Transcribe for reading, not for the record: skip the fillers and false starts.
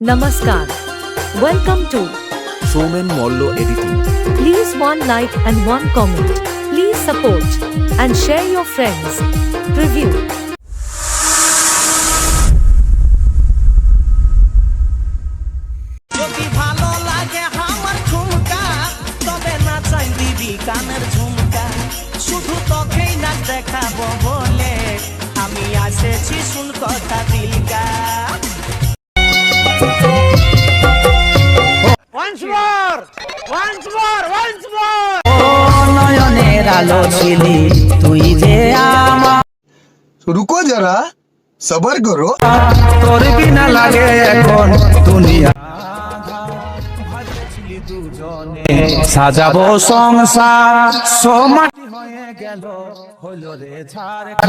Namaskar. Welcome to SoumenMalla editing. Please one like and one comment. Please support and share your friends. Preview. যদি ভালো লাগে আমার ঝুমকা তবে না চাই দিবি কানের ঝুমকা শুধু তোকেই না দেখাবো বলে আমি আসেছি শুন কথা দিলকা once more নয়নের আলো ছিলি তুই যে আমার रुको जरा सबर करो তোর বিনা লাগে এখন দুনিয়া সাজাবো সংসার সোমাটি হয়ে গেল হলো রে ঝাড়খণ্ড